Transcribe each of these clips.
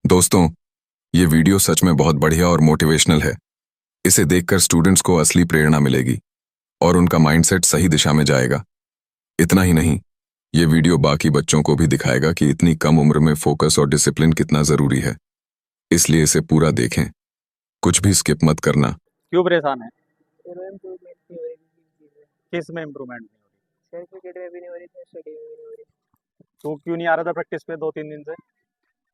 दोस्तों, ये वीडियो सच में बहुत बढ़िया और मोटिवेशनल है। इसे देखकर स्टूडेंट्स को असली प्रेरणा मिलेगी और उनका माइंडसेट सही दिशा में जाएगा। इतना ही नहीं, ये वीडियो बाकी बच्चों को भी दिखाएगा कि इतनी कम उम्र में फोकस और डिसिप्लिन कितना जरूरी है। इसलिए इसे पूरा देखें, कुछ भी स्किप मत करना। क्यों परेशान है? सर इम्प्रूवमेंट नहीं हो रही किसी चीज़ में। किस में इम्प्रूवमेंट नहीं हो रही? सर क्रिकेट में भी नहीं हो रही, सर स्टडी में भी नहीं हो रही। तू क्यों नहीं आ रहा था प्रैक्टिस पे 2-3 दिन से?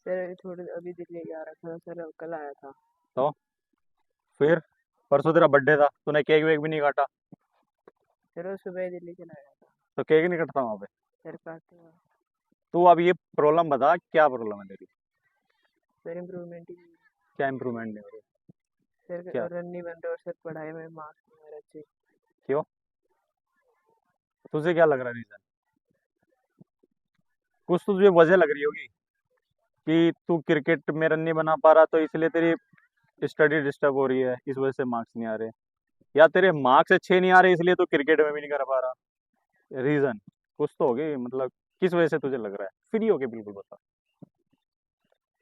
सर थोड़े अभी दिल्ली जा रहा था सर, कल आया था। तो फिर परसों तेरा बर्थडे था, तूने केक वेक भी नहीं काटा। सर वो सुबह दिल्ली चला गया था। तो केक नहीं कटता वहाँ पे। सर काटते हुआ तू अब ये प्रॉब्लम बता, क्या प्रॉब्लम है तेरी? सर इम्प्रूवमेंट ही नहीं। क्या इम्प्रूवमेंट नहीं हो रही? सर क्या? रन नहीं बन रहा और सर पढ़ाई में मार्क्स नहीं आ रहे अच्छे। क्यों? तुझे क्या लग रहा है रीजन? कुछ तो तुझे वजह लग रही होगी कि तू क्रिकेट में रन नहीं बना पा रहा, तो इसलिए तेरी स्टडी डिस्टर्ब हो रही है, इस वजह से मार्क्स नहीं आ रहे। या तेरे मार्क्स अच्छे नहीं आ रहे इसलिए तू क्रिकेट में भी नहीं कर पा रहा। रीजन कुछ तो होगी, मतलब किस वजह से तुझे लग रहा है? फ्री होके बिल्कुल बता।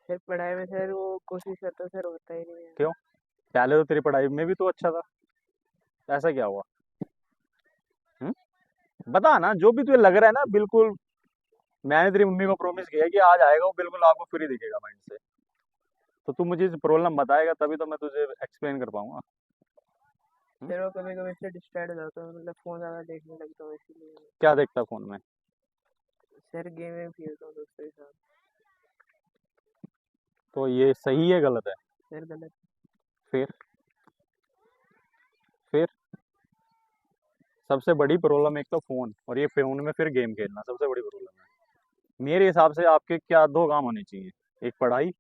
सर पढ़ाई में सर वो कोशिश करता सर होता ही नहीं है। क्यों? पहले तो तेरी पढ़ाई में भी तो अच्छा था, ऐसा क्या हुआ? हम्म? बता ना, जो भी तुझे लग रहा है ना, बिल्कुल। मैंने तेरी मम्मी को प्रॉमिस किया है कि आज आएगा वो, बिल्कुल आपको फ्री दिखेगा माइंड से। तो तू मुझे प्रॉब्लम बताएगा तभी तो मैं तुझे एक्सप्लेन कर पाऊंगा। सर वो कभी कभी से डिस्ट्रैक्ट हो जाता हूँ, मतलब फ़ोन ज़्यादा देखने लगता हूँ इसीलिए। क्या देखता फोन में? सर गेम वेम खेलता हूँ दोस्तों के साथ। तो ये सही है गलत है? सर गलत। फिर फिर सबसे बड़ी प्रॉब्लम एक तो फोन, और ये फोन में फिर गेम खेलना सबसे बड़ी प्रॉब्लम है। मेरे हिसाब से आपके क्या दो काम होने चाहिए, एक पढ़ाई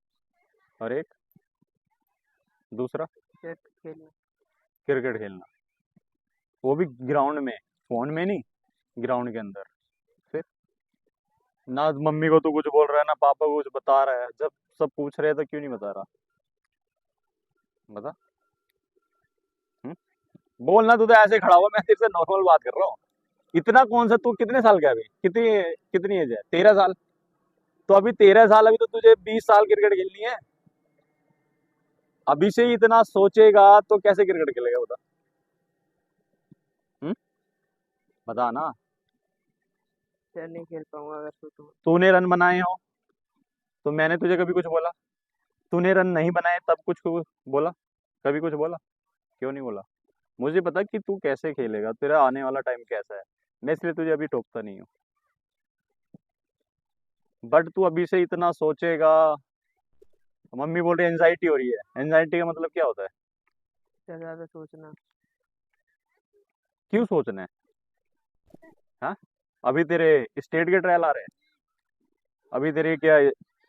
और एक दूसरा सर खेलना। क्रिकेट खेलना, वो भी ग्राउंड में, फोन में नहीं, ग्राउंड के अंदर। फिर ना मम्मी को तू कुछ बोल रहा है ना पापा को कुछ बता रहा है, जब सब पूछ रहे हैं तो क्यों नहीं बता रहा? बता। हम्म? बोलना, तू तो ऐसे खड़ा हुआ, मैं तेरे से नॉर्मल बात कर रहा हूँ। इतना कौन सा, तू कितने साल का है अभी? कितनी कितनी एज है? 13 साल। तो अभी 13 साल, अभी तो तुझे 20 साल क्रिकेट खेलनी है। अभी से ही इतना सोचेगा तो कैसे क्रिकेट खेलेगा बता? हम्म? बता ना। सर नहीं खेल पाऊंगा अगर सोचूं। तूने रन बनाए हो तो मैंने तुझे कभी कुछ बोला? तूने रन नहीं बनाए तब कुछ बोला? कभी कुछ बोला? क्यों नहीं बोला? मुझे पता कि तू कैसे खेलेगा, तेरा आने वाला टाइम कैसा है। मैं इसलिए तुझे अभी टोकता नहीं हूँ। बट तू अभी से इतना सोचेगा। मम्मी बोल रही है एंजाइटी हो रही है, एंजाइटी का मतलब क्या होता है? सर ज़्यादा सोचना। क्यों सोचना है? हाँ? अभी तेरे स्टेट के ट्रायल आ रहे हैं? अभी तेरे क्या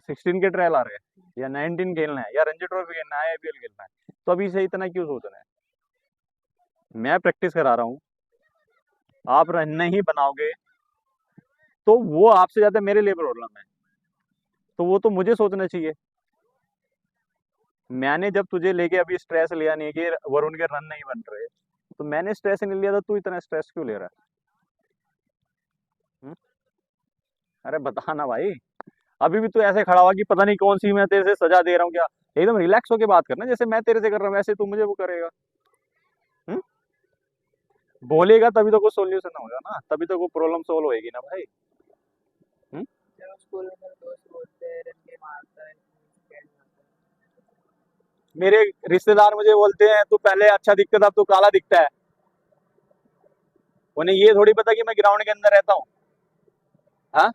16 के ट्रायल आ रहे हैं, या 19 खेलना है, या रणजी ट्रॉफी खेलना है, आईपीएल खेलना है? तो अभी से इतना क्यों सोचना है? मैं प्रैक्टिस करा रहा हूँ, आप रन नहीं बनाओगे तो वो आपसे ज्यादा मेरे लिए प्रॉब्लम है। तो वो तो मुझे सोचना चाहिए। मैंने जब तुझे लेके अभी स्ट्रेस लिया नहीं कि वरुण के रन नहीं बन रहे, तो मैंने स्ट्रेस नहीं लिया, तो तू इतना स्ट्रेस क्यों ले रहा है? हम्म? अरे बता ना भाई। अभी भी तू ऐसे खड़ा हुआ कि पता नहीं कौन सी मैं तेरे से सजा दे रहा हूँ क्या? एकदम रिलैक्स होके बात करना, जैसे मैं तेरे से कर रहा हूँ वैसे तू मुझे वो करेगा। हम्म? बोलेगा तभी तो कुछ सोल्यूशन होगा ना, तभी तो कोई प्रॉब्लम सोल्व होएगी ना भाई। हम्म? सर स्कूल में मेरे दोस्त बोलते हैं रन गेम आता है, कैच आता है। मेरे रिश्तेदार मुझे बोलते हैं तू पहले अच्छा दिखता था, अब तू काला दिखता है। उन्हें ये थोड़ी पता कि मैं ग्राउंड के अंदर रहता हूँ। हाँ?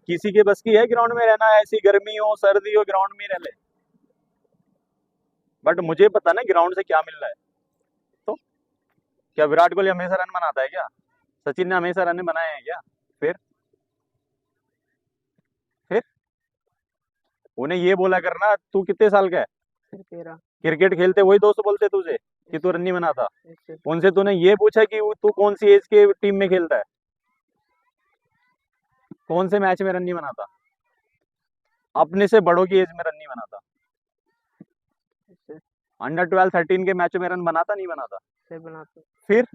किसी के बस की है ग्राउंड में रहना, ऐसी गर्मी हो सर्दी हो ग्राउंड में ही रह ले। बट मुझे पता ना ग्राउंड से क्या मिल रहा है। तो क्या विराट कोहली हमेशा रन बनाता है क्या? सचिन ने हमेशा रन बनाए हैं क्या? फिर फिर उन्हें ये बोला करना तू कितने साल का है। सर 13। क्रिकेट खेलते वही दोस्त बोलते तुझे कि यस तू सर। रन नहीं बनाता। Yes sir. उनसे तूने ये पूछा कि तू कौन सी एज के टीम में खेलता है, कौन से मैच में रन नहीं बनाता? अपने से बड़ों की एज में रन नहीं बनाता। Yes sir. अंडर 12 13 के मैचों में रन बनाता नहीं बनाता? सर बनाते हैं। फिर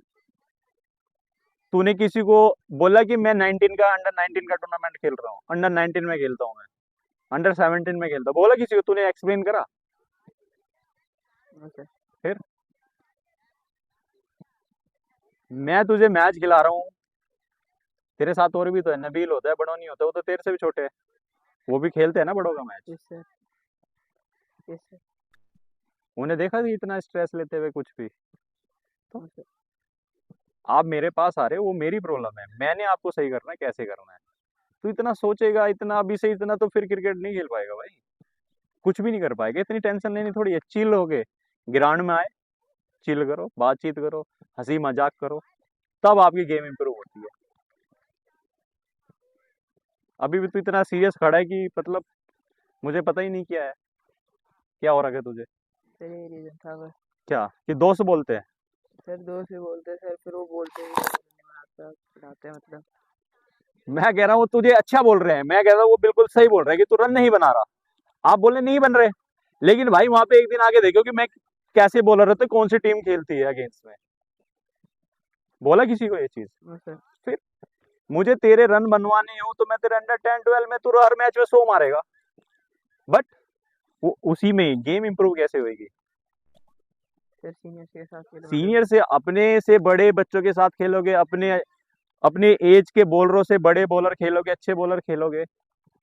तूने किसी को बोला कि मैं 19 का अंडर 19 का टूर्नामेंट खेल रहा हूँ, अंडर 19 में खेलता हूँ मैं? अंडर 17 में खेलता, बोला किसी को, तूने एक्सप्लेन करा? No sir. फिर मैं तुझे मैच खिला रहा हूँ, तेरे साथ और भी तो है, नबील होता है, बड़ों नहीं होता, वो तो तेरे से भी छोटे हैं, वो भी खेलते हैं ना बड़ों का match. Yes sir. Yes sir. उन्हें देखा कि इतना स्ट्रेस लेते हुए कुछ भी। No sir. आप मेरे पास आ रहे हो, वो मेरी प्रॉब्लम है, मैंने आपको सही करना है, कैसे करना है। तू इतना सोचेगा, इतना अभी से इतना, तो फिर क्रिकेट नहीं खेल पाएगा भाई, कुछ भी नहीं कर पाएगा। इतनी टेंशन लेनी थोड़ी है, चिल हो गए, ग्राउंड में आए, चिल करो, बातचीत करो, हंसी मजाक करो, तब आपकी गेम इंप्रूव होती है। अभी भी तू इतना सीरियस खड़ा है कि मतलब मुझे पता ही नहीं क्या है, क्या हो रखा है तुझे? सर ये रीजन था बस। क्या कि दोस्त बोलते हैं? सर दोस्त भी बोलते हैं सर, फिर वो बोलते हैं कि नहीं बनाता, चिढ़ाते हैं मतलब। मैं कह रहा हूँ तुझे अच्छा बोल रहे हैं, मैं कह रहा हूँ वो बिल्कुल सही बोल रहे हैं कि तू रन नहीं बना रहा, आप बोले नहीं बन रहे, लेकिन भाई वहां पे एक दिन आगे देखो कि मैं कैसे बॉलर रहता, कौन सी टीम खेलती है अगेंस्ट में, बोला किसी को ये चीज? No sir. फिर मुझे तेरे रन बनवाने हो तो मैं तेरे अंडर 10 12 में, तू हर मैच में 100 मारेगा, बट वो उसी में गेम इंप्रूव कैसे होगी? सर सीनियर्स के साथ खेलो मतलब। सीनियर से, अपने से बड़े बच्चों के साथ खेलोगे, अपने अपने एज के बॉलरों से बड़े बॉलर खेलोगे, अच्छे बॉलर खेलोगे,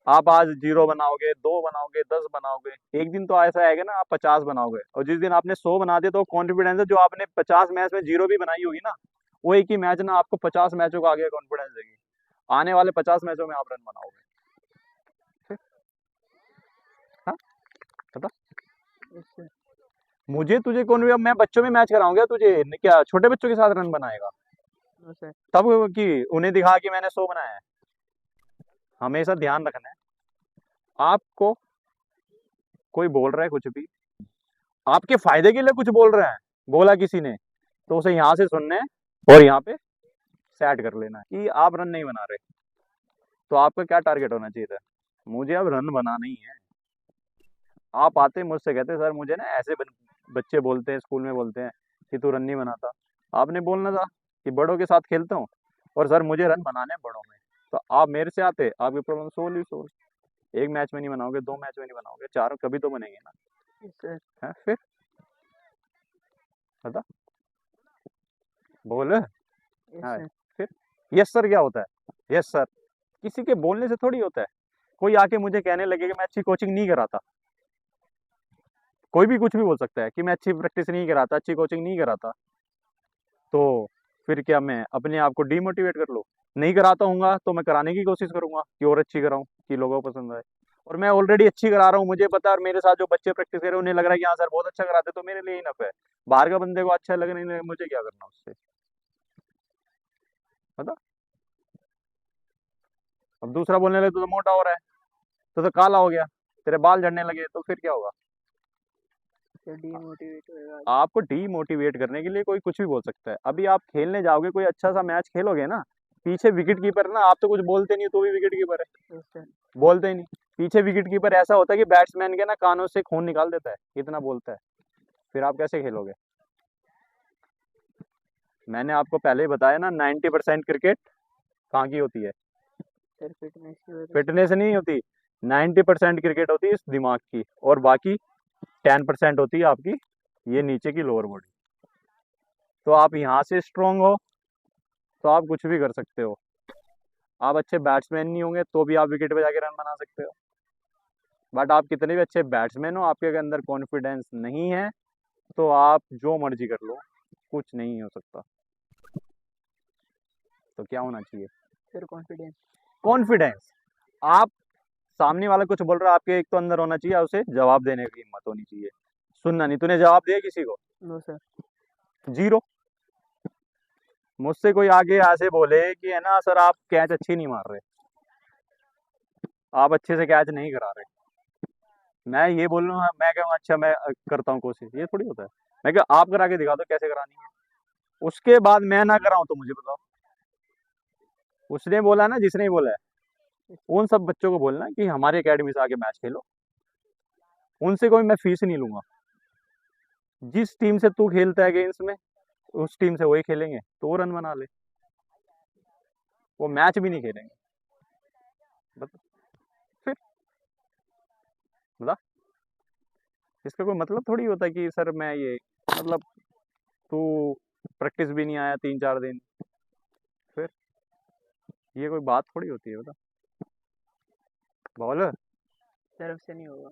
आप आज 0 बनाओगे, 2 बनाओगे, 10 बनाओगे, एक दिन तो ऐसा आएगा ना आप 50 बनाओगे, और जिस दिन आपने 100 बना दिया तो कॉन्फिडेंस है, जो आपने 50 मैच में 0 भी बनाई होगी ना, वो एक ही मैच ना आपको 50 मैचों का आगे कॉन्फिडेंस देगी, आने वाले 50 मैचों में आप रन बनाओगे। फिर हाँ, पता, यस सर। मुझे तुझे कौन भी, अब मैं बच्चों में मैच कराऊंगा तुझे, क्या छोटे बच्चों के साथ रन बनाएगा? No sir. तब कि उन्हें दिखा कि मैंने 100 बनाया है। हमेशा ध्यान रखना है, आपको कोई बोल रहा है कुछ भी, आपके फायदे के लिए कुछ बोल रहा है, बोला किसी ने, तो उसे यहाँ से सुनना है और यहाँ पे सेट कर लेना है कि आप रन नहीं बना रहे, तो आपका क्या टारगेट होना चाहिए था? मुझे अब रन बनाना ही है। आप आते मुझसे कहते सर मुझे ना ऐसे बच्चे बोलते हैं, स्कूल में बोलते हैं कि तू रन नहीं बनाता, आपने बोलना था कि बड़ों के साथ खेलता हूँ और सर मुझे रन बनाने हैं बड़ों में, तो आप मेरे से आते, आपकी प्रॉब्लम सोल्व ही सोल्व। एक मैच में नहीं बनाओगे, 2 मैच में नहीं बनाओगे, 4 कभी तो बनेंगे ना। Yes sir. है फिर बता, बोल। यस हाँ, सर। फिर यस सर क्या होता है? यस सर किसी के बोलने से थोड़ी होता है। कोई आके मुझे कहने लगे कि मैं अच्छी कोचिंग नहीं कराता, कोई भी कुछ भी बोल सकता है कि मैं अच्छी प्रैक्टिस नहीं कराता, अच्छी कोचिंग नहीं कराता, तो फिर क्या मैं अपने आप को डीमोटिवेट कर लूँ? नहीं कराता हूँ तो मैं कराने की कोशिश करूंगा कि और अच्छी कराऊं, कि लोगों को पसंद आए, और मैं ऑलरेडी अच्छी करा रहा हूँ, मुझे पता है, और मेरे साथ जो बच्चे प्रैक्टिस कर रहे हैं उन्हें लग रहा है कि हाँ सर बहुत अच्छा कराते, तो मेरे लिए ही नफ है। बाहर का बंदे को अच्छा लगने नहीं, मुझे क्या करना उससे, पता। अब दूसरा बोलने लगे तो मोटा हो रहा है, तो काला हो गया, तेरे बाल झड़ने लगे, तो फिर क्या होगा? सर डीमोटिवेट होएगा। आपको डीमोटिवेट करने के लिए कोई कुछ भी बोल सकता है। अभी आप खेलने जाओगे, कोई अच्छा सा मैच खेलोगे ना, पीछे विकेट कीपर ना, आप तो कुछ बोलते नहीं, तो भी विकेट कीपर है, यस सर। बोलते ही नहीं। पीछे विकेट कीपर ऐसा होता है कि बैट्समैन के ना कानों से खून निकाल देता है, इतना बोलता है, फिर आप कैसे खेलोगे? मैंने आपको पहले ही बताया ना, 90% क्रिकेट कहाँ की होती है? सर फिटनेस की वजह से। फिटनेस नहीं होती, 90% क्रिकेट होती है इस दिमाग की, और बाकी 10% होती है आपकी ये नीचे की लोअर बॉडी। तो आप यहाँ से स्ट्रोंग हो तो आप कुछ भी कर सकते हो, आप अच्छे बैट्समैन नहीं होंगे तो भी आप विकेट पे जाके रन बना सकते हो, बट आप कितने भी अच्छे बैट्समैन हो, आपके अंदर कॉन्फिडेंस नहीं है, तो आप जो मर्जी कर लो, कुछ नहीं हो सकता। तो क्या होना चाहिए? Sir confidence. कॉन्फिडेंस। आप, सामने वाला कुछ बोल रहा है, आपके एक तो अंदर होना चाहिए, उसे जवाब देने की हिम्मत होनी चाहिए, सुनना नहीं। तूने जवाब दिया किसी को? No sir. जीरो। मुझसे कोई आगे ऐसे बोले कि है ना सर आप कैच अच्छी नहीं मार रहे, आप अच्छे से कैच नहीं करा रहे, मैं ये बोलूँ, मैं कहूँ अच्छा मैं करता हूँ कोशिश, ये थोड़ी होता है। मैं क्या, आप करा के दिखा दो कैसे करानी है, उसके बाद मैं ना कराऊं तो मुझे बताओ। उसने बोला ना, जिसने ही बोला है, उन सब बच्चों को बोलना कि हमारी एकेडमी से आके मैच खेलो, उनसे कोई मैं फीस नहीं लूंगा, जिस टीम से तू खेलता है गेम्स में, उस टीम से वही खेलेंगे, तो वो रन बना ले, वो मैच भी नहीं खेलेंगे, बता। फिर बता, इसका कोई मतलब थोड़ी होता है कि सर मैं ये, मतलब तू प्रैक्टिस भी नहीं आया 3-4 दिन, फिर ये कोई बात थोड़ी होती है, बता बोल। सर उससे नहीं होगा।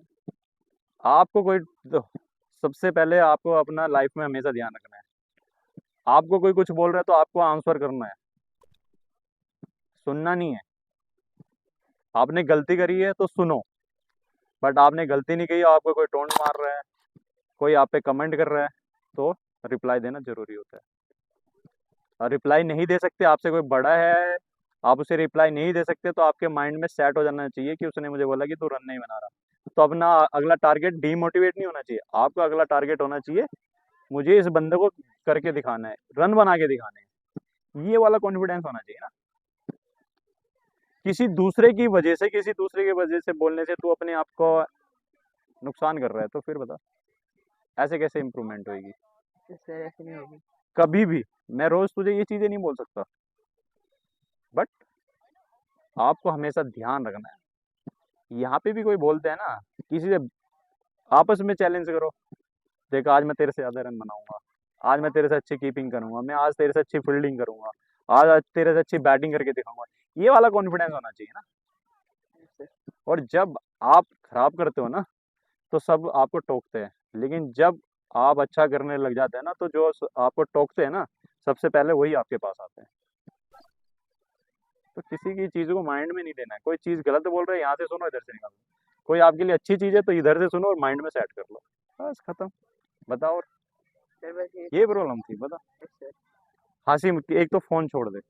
आपको कोई तो, सबसे पहले आपको अपना लाइफ में हमेशा ध्यान रखना है, आपको कोई कुछ बोल रहा है तो आपको आंसर करना है, सुनना नहीं है। आपने गलती करी है तो सुनो, बट आपने गलती नहीं की, आपको कोई टोंट मार रहा है, कोई आप पे कमेंट कर रहा है, तो रिप्लाई देना जरूरी होता है। और रिप्लाई नहीं दे सकते, आपसे कोई बड़ा है, आप उसे रिप्लाई नहीं दे सकते, तो आपके माइंड में सेट हो जाना चाहिए कि उसने मुझे बोला कि तू रन नहीं बना रहा, तो अपना अगला टारगेट डीमोटिवेट नहीं होना चाहिए, आपका अगला टारगेट होना चाहिए मुझे इस बंदे को करके दिखाना है, रन बना के दिखाना है, ये वाला कॉन्फिडेंस होना चाहिए ना। किसी दूसरे की वजह से बोलने से तू अपने आप को नुकसान कर रहा है, तो फिर बता ऐसे कैसे इंप्रूवमेंट होगी। सर ऐसे नहीं होगी। कभी भी, मैं रोज तुझे ये चीजें नहीं बोल सकता, बट आपको हमेशा ध्यान रखना है। यहाँ पे भी कोई बोलते हैं ना, किसी से आपस में चैलेंज करो, देख आज मैं तेरे से ज्यादा रन बनाऊंगा, आज मैं तेरे से अच्छी कीपिंग करूंगा, मैं आज तेरे से अच्छी फील्डिंग करूंगा, आज तेरे से अच्छी बैटिंग करके दिखाऊंगा, ये वाला कॉन्फिडेंस होना चाहिए ना। सर और जब आप खराब करते हो ना, तो सब आपको टोकते हैं, लेकिन जब आप अच्छा करने लग जाते हैं ना, तो जो आपको टोकते हैं ना, सबसे पहले वही आपके पास आते हैं। तो किसी की चीज को माइंड में नहीं लेना है, कोई चीज गलत बोल रहे हैं यहाँ से सुनो, इधर से निकालो, कोई आपके लिए अच्छी चीज है तो इधर से सुनो और माइंड में सेट कर लो, बस खत्म। बताओ, और सर बस ये ये प्रॉब्लम थी, बता। सर। हंसी एक तो फोन छोड़ दे,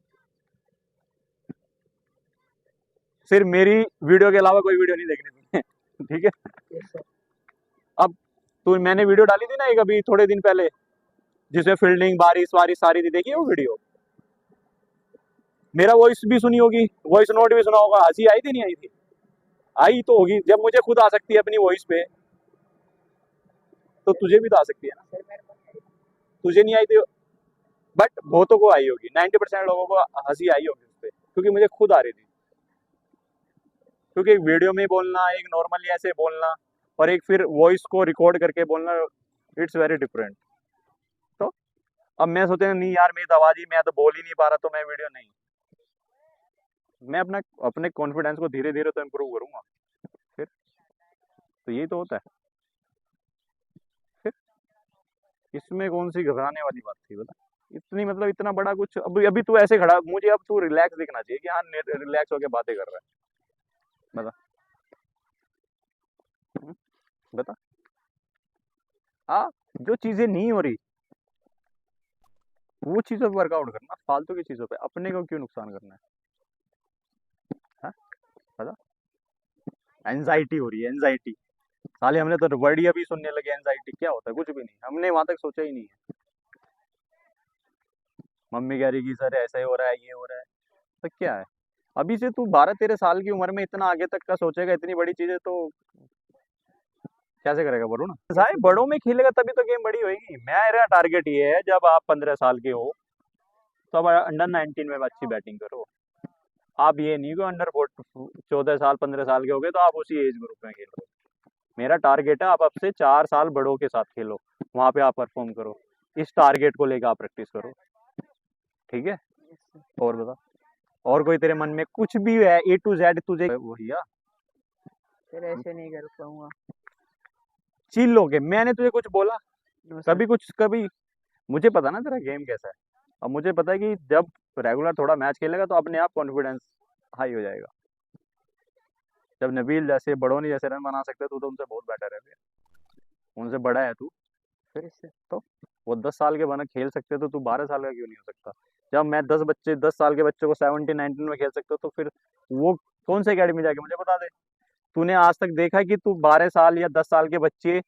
सिर्फ मेरी वीडियो के अलावा कोई वीडियो नहीं देखनी तुमने ठीक है। Yes sir. अब तू, मैंने वीडियो डाली थी ना एक अभी थोड़े दिन पहले, जिसमें फील्डिंग बारिश वारिश सारी थी, देखी है वो वीडियो। मेरा वॉइस भी सुनी होगी, वॉइस नोट भी सुना होगा, हंसी आई थी नहीं आई थी, आई तो होगी, जब मुझे खुद आ सकती है अपनी वॉइस पे, तो तुझे भी तो आ सकती है ना। सर मेरे पास है। तुझे नहीं आई थी, बट बहुतों को आई होगी, 90% लोगों को हंसी आई होगी उस पर, क्योंकि मुझे खुद आ रही थी। क्योंकि एक वीडियो में बोलना, एक नॉर्मली ऐसे बोलना, और एक फिर वॉइस को रिकॉर्ड करके बोलना, इट्स वेरी डिफरेंट। तो अब मैं सोचे नहीं यार, मेरी तो आवाज ही, मैं तो बोल ही नहीं पा रहा, तो मैं वीडियो नहीं, मैं अपना अपने कॉन्फिडेंस को धीरे धीरे तो इम्प्रूव करूंगा, फिर तो यही तो होता है। फिर इसमें कौन सी घबराने वाली बात थी, बता। इतनी मतलब इतना बड़ा कुछ, अभी अभी तू ऐसे खड़ा, मुझे अब तू रिलैक्स दिखना चाहिए कि हाँ रिलैक्स होके बातें कर रहा है, बता। हम्म, बता। हाँ, जो चीजें नहीं हो रही वो चीजों पे वर्कआउट करना, फालतू की चीजों पे अपने को क्यों नुकसान करना है, हाँ? बता। एंजाइटी हो रही है, एंजाइटी, साले हमने तो वर्ड ही अभी सुनने लगे, एंजाइटी क्या होता है, कुछ भी नहीं, हमने वहां तक सोचा ही नहीं है। मम्मी कह रही कि सर ऐसा ही हो रहा है, ये हो रहा है, तो क्या है, अभी से तू 12-13 साल की उम्र में इतना आगे तक का सोचेगा, इतनी बड़ी चीजें, तो कैसे करेगा वरुण। साहब बड़ों में खेलेगा तभी तो गेम बड़ी होगी। मेरा टारगेट ये है, जब आप 15 साल के हो तो अब अंडर 19 में अच्छी बैटिंग करो, आप ये नहीं कि अंडर 14 साल 15 साल के हो गए तो आप उसी एज ग्रुप में खेलो। मेरा टारगेट है आप अब से 4 साल बड़ों के साथ खेलो, वहां पे आप परफॉर्म करो, इस टारगेट को लेकर आप प्रैक्टिस करो, ठीक है। Yes sir. और बता, और कोई तेरे मन में कुछ भी है A to Z तुझे भैया, सर ऐसे नहीं कर पाऊंगा। चिल लोगे, मैंने तुझे कुछ बोला नो सर। कभी, कुछ कभी, मुझे पता ना तेरा गेम कैसा है, अब मुझे पता है कि जब रेगुलर थोड़ा मैच खेलेगा तो अपने आप कॉन्फिडेंस हाई हो जाएगा। जब नबील जैसे बड़ों ने जैसे रन बना सकते तू तो उनसे बहुत बेटर है, उनसे बड़ा है तू, फिर इससे तो वो 10 साल के बना खेल सकते तो तू 12 साल का क्यों नहीं हो सकता। जब मैं 10 साल के बच्चे को 17-19 में खेल सकता तो फिर वो कौन से अकेडमी जाके मुझे बता दे। तूने आज तक देखा कि तू 12 साल या 10 साल के बच्चे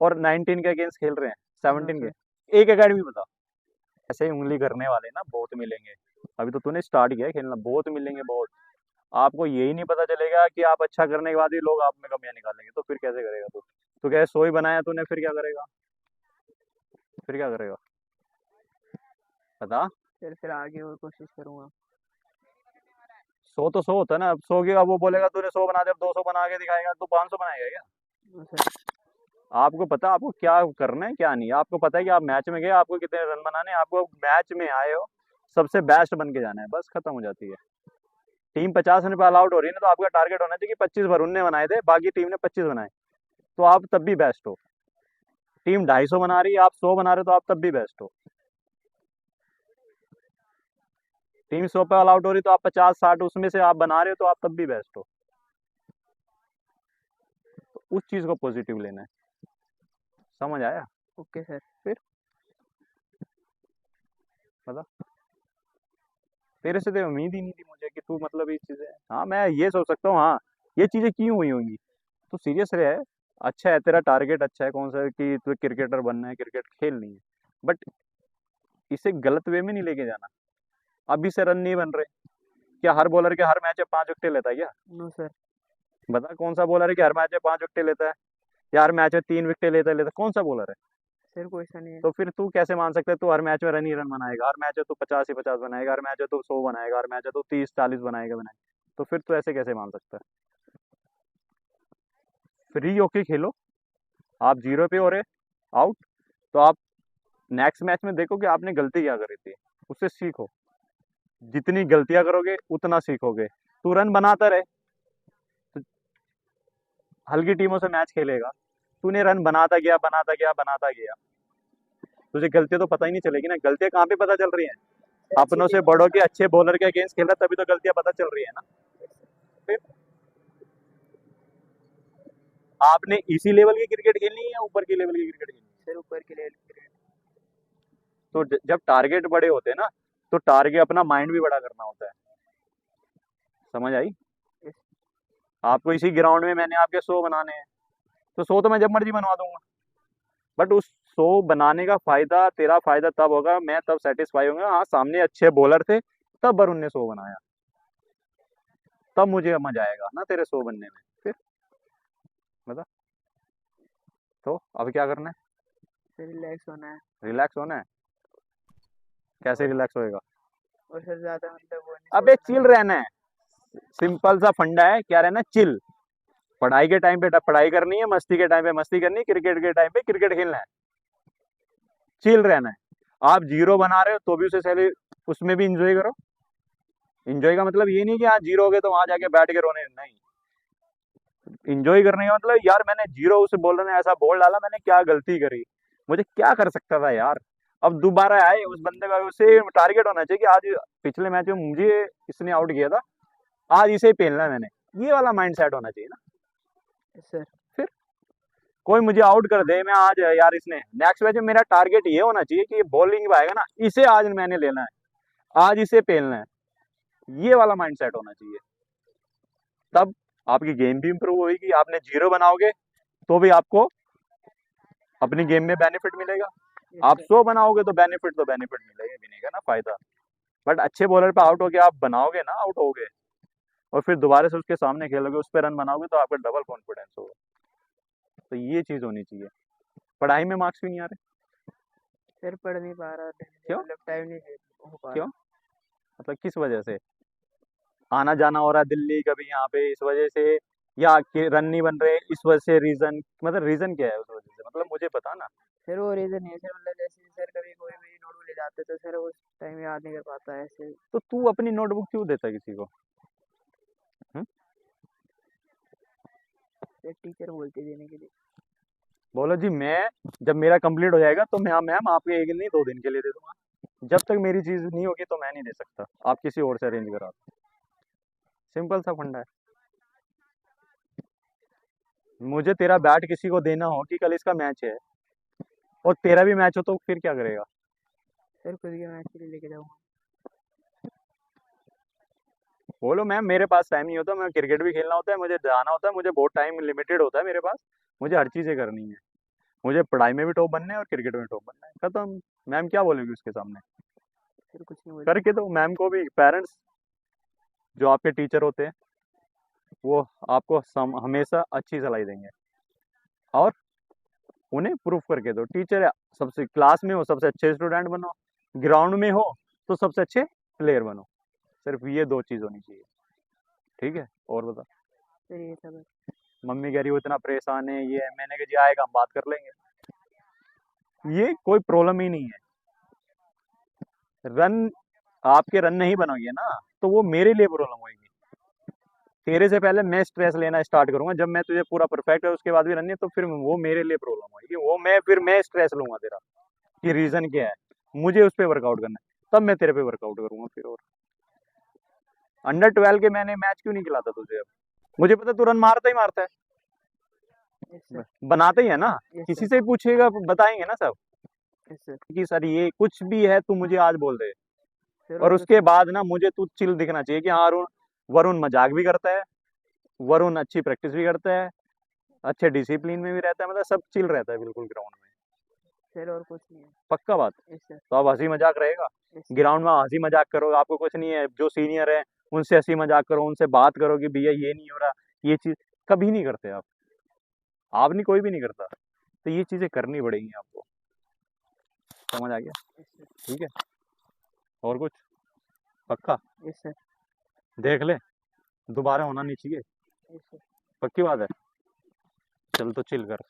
और 19 के अगेंस्ट खेल रहे हैं, नो 17 सर। के, एक अकेडमी बता। ऐसे ही उंगली करने वाले ना बहुत मिलेंगे, अभी तो तूने स्टार्ट किया है खेलना, बहुत मिलेंगे बहुत। आपको यही नहीं पता चलेगा कि आप अच्छा करने के बाद ही लोग आप में कमियां निकालेंगे, तो फिर कैसे करेगा तू क्या सोई बनाया तूने, फिर क्या करेगा, फिर क्या करेगा, बता। सर फिर आगे और कोशिश करूंगा। 100 तो 100 होता है ना, अब 100 की, अब वो बोलेगा तूने 100 बना दे, अब 200 बना के दिखाएगा तो 500 बनाएगा क्या। No sir. आपको पता आपको क्या करना है क्या नहीं, आपको पता है कि आप मैच में गए, आपको कितने रन बनाने हैं, आपको मैच में आए हो सबसे बेस्ट बन के जाना है, बस खत्म हो जाती है। टीम 50 रन पे ऑल आउट हो रही है ना, तो आपका टारगेट होना चाहिए कि 25 वरुण ने बनाए थे, बाकी टीम ने 25 बनाए, तो आप तब भी बेस्ट हो। टीम 250 बना रही है, आप 100 बना रहे हो, तो आप तब भी बेस्ट हो। टीम 100 पे ऑल आउट हो रही, तो आप 50-60 उसमें से आप बना रहे हो, तो आप तब भी बेस्ट हो। तो उस चीज को पॉजिटिव लेना है, समझ आया? Okay sir. फिर बता, तेरे से तो उम्मीद ही नहीं थी मुझे कि तू मतलब ये चीजें, हाँ मैं ये सोच सकता हूँ, हाँ ये चीजें क्यों हुई होंगी। तू सीरियस रहे, अच्छा है तेरा टारगेट, अच्छा है कौन सा कि तू क्रिकेटर बनना है, क्रिकेट खेलनी है, बट इसे गलत वे में नहीं लेके जाना। अभी से रन नहीं बन रहे, क्या हर बॉलर के हर मैच में 5 विकेट लेता है क्या? No sir. बता कौन सा बॉलर है कि हर मैच में 5 विकेट लेता है, या हर मैच में 3 विकेट लेता है, कौन सा बॉलर है? सर कोई सा नहीं है। तो फिर तू कैसे मान सकता है तू हर मैच में रन ही रन बनाएगा, हर मैच में तू 50 ही 50 बनाएगा, हर मैच में तू 100 बनाएगा, हर मैच में तू 30-40 बनाएगा, तो फिर तू ऐसे कैसे मान सकता है? फ्री होके खेलो, आप जीरो पे हो रहे आउट, तो आप नेक्स्ट मैच में देखो कि आपने गलती क्या करी थी, उससे सीखो। जितनी गलतियां करोगे उतना सीखोगे। तू रन बनाता रहे, तो हल्की टीमों से मैच खेलेगा, तूने रन बनाता गया बनाता गया बनाता गया, तुझे गलतियां तो पता ही नहीं चलेगी ना। गलतियां कहाँ पे पता चल रही हैं? सर अच्छी अपनों से टीम। बड़ों के अच्छे बॉलर के अगेंस्ट खेल रहा, तभी तो गलतियां पता चल रही है ना। फिर आपने इसी लेवल की क्रिकेट खेलनी है या ऊपर की लेवल की क्रिकेट खेलनी है? सर ऊपर के लिए क्रिकेट। तो जब टारगेट बड़े होते हैं ना, तो टारगेट अपना माइंड भी बड़ा करना होता है, समझ आई? यस। आपको इसी ग्राउंड में मैंने आपके 100 बनाने हैं, तो 100 तो मैं जब मर्जी बनवा दूंगा, बट उस 100 बनाने का फायदा, तेरा फायदा तब होगा, मैं तब सेटिस्फाई होऊंगा, हाँ सामने अच्छे बॉलर थे तब वरुण ने 100 बनाया, तब मुझे मजा आएगा ना तेरे 100 बनने में। फिर बता, तो अब क्या करना है? सर रिलैक्स होना है। रिलैक्स होना है। कैसे और रिलैक्स होएगा? और सर ज्यादा मतलब वो नहीं अबे सोचना चिल है। रहना है, सिंपल सा फंडा है, क्या रहना है? चिल। पढ़ाई के टाइम पे पढ़ाई करनी है, मस्ती के टाइम पे मस्ती करनी है, क्रिकेट के टाइम पे क्रिकेट खेलना है, चिल रहना है। आप जीरो बना रहे हो तो भी उसे सैली, उसमें भी इंजॉय करो। इंजॉय का मतलब ये नहीं कि आज जीरो हो गए तो वहां जाके बैठ के रोने, नहीं। इंजॉय करने का मतलब यार मैंने जीरो, उसे बॉलर ने ऐसा बॉल डाला, मैंने क्या गलती करी, मुझे क्या कर सकता था यार। अब दोबारा आए उस बंदे का, उसे टारगेट होना चाहिए कि आज पिछले मैच में मुझे इसने आउट किया था, आज इसे ही पेलना है मैंने, ये वाला माइंड सेट होना चाहिए ना। Yes sir. फिर कोई मुझे आउट कर दे, मैं आज यार इसने नेक्स्ट मैच में, मेरा टारगेट ये होना चाहिए कि ये बॉलिंग पे आएगा ना, इसे आज मैंने लेना है, आज इसे पेलना है, ये वाला माइंड सेट होना चाहिए। तब आपकी गेम भी इंप्रूव होगी, आपने जीरो बनाओगे तो भी आपको अपनी गेम में बेनिफिट मिलेगा, यस आप सर। 100 बनाओगे तो बेनिफिट मिलेगा, मिलेगा ना फायदा। बट अच्छे बॉलर पे आउट होके आप बनाओगे ना, आउट होगे, और फिर दोबारा से उसके सामने खेलोगे, उस पर रन बनाओगे, तो आपका डबल कॉन्फिडेंस होगा। तो ये चीज होनी चाहिए। पढ़ाई में मार्क्स भी नहीं आ रहे, सर पढ़ नहीं पा रहा ढंग से, क्यों? मतलब टाइम नहीं हो पा क्यों रहा। मतलब किस वजह से? आना जाना हो रहा है दिल्ली, कभी यहाँ पे, इस वजह से, या कि रन नहीं बन रहे इस वजह से? रीजन मतलब रीजन क्या है उस वजह से, मतलब मुझे बता ना। सर वो रीजन नहीं है सर, मतलब जैसे सर कभी कोई भी नोट ले जाते तो सर उस टाइम याद नहीं कर पाता है ऐसे। तो तू अपनी नोटबुक क्यों देता है किसी को? हम्म? सर टीचर बोलते देने के लिए। बोलो जी, मैं जब मेरा कंप्लीट हो जाएगा तो मैं मैम आपके एक दिन नहीं 2 दिन के लिए दे दूंगा, जब तक मेरी चीज नहीं होगी तो मैं नहीं दे सकता, आप किसी और से अरेंज करा दो। सिंपल सा फंडा है। मुझे तेरा बैट किसी को देना हो कि कल इसका मैच है, और तेरा भी मैच हो, तो फिर क्या करेगा? सर खुद के मैच के लिए लेके जाऊंगा। बोलो मैम मेरे पास टाइम नहीं होता, मैं क्रिकेट भी खेलना होता है, मुझे जाना होता है, मुझे बहुत टाइम लिमिटेड होता है मेरे पास, मुझे हर चीजें करनी है, मुझे पढ़ाई में भी टॉप बनना है और क्रिकेट में टॉप बनना है, खत्म। मैम क्या बोलेगी उसके सामने? सर कुछ नहीं बोलेगी। करके दो। मैम को भी, पेरेंट्स जो आपके टीचर होते हैं, वो आपको हमेशा अच्छी सलाह देंगे, और उन्हें प्रूफ करके दो। टीचर सबसे क्लास में हो सबसे अच्छे स्टूडेंट बनो, ग्राउंड में हो तो सबसे अच्छे प्लेयर बनो, सिर्फ ये 2 चीज होनी चाहिए, ठीक है? और बता। सर ये सब है। मम्मी कह रही हो इतना परेशान है, ये है। मैंने कहा जी आएगा हम बात कर लेंगे, ये कोई प्रॉब्लम ही नहीं है। रन आपके रन नहीं बनोगे ना तो वो मेरे लिए प्रॉब्लम होगी। तेरे से पहले मैं स्ट्रेस लेना स्टार्ट करूंगा जब मैं तुझे पूरा परफेक्ट है उसके बाद भी रन नहीं, तो फिर वो मेरे लिए प्रॉब्लम होगी, वो मैं स्ट्रेस लूंगा तेरा कि रीजन क्या है, मुझे उस पर वर्कआउट करना है, तब मैं तेरे पे वर्कआउट करूंगा फिर। और अंडर 12 के मैंने मैच क्यों नहीं खिलाता तुझे अब? मुझे पता तू रन मारता ही मारता है, यस सर। बनाते ही है ना, यस किसी सर। से पूछेगा बताएंगे ना सब यस सर। कि सर ये कुछ भी है तू मुझे आज बोल दे। सर और और उसके बाद ना मुझे तू चिल दिखना चाहिए कि हाँ वरुण, वरुण मजाक भी करता है, वरुण अच्छी प्रैक्टिस भी करता है, अच्छे डिसिप्लिन में भी रहता है, मतलब सब चिल रहता है बिल्कुल ग्राउंड में। सर और कुछ नहीं है। पक्का बात। Yes sir. तो अब हंसी मजाक रहेगा यस सर। ग्राउंड में, हंसी मजाक करो, आपको कुछ नहीं है, जो सीनियर है उनसे हंसी मजाक करो, उनसे बात करो कि भैया ये नहीं हो रहा, ये चीज कभी नहीं करते आप नहीं, कोई भी नहीं करता। तो ये चीजें करनी पड़ेगी आपको, समझ आ गया? Yes sir. ठीक है, और कुछ? पक्का? Yes sir. देख ले, दोबारा होना नहीं चाहिए। Yes sir. पक्की बात है, चल तो चिल कर।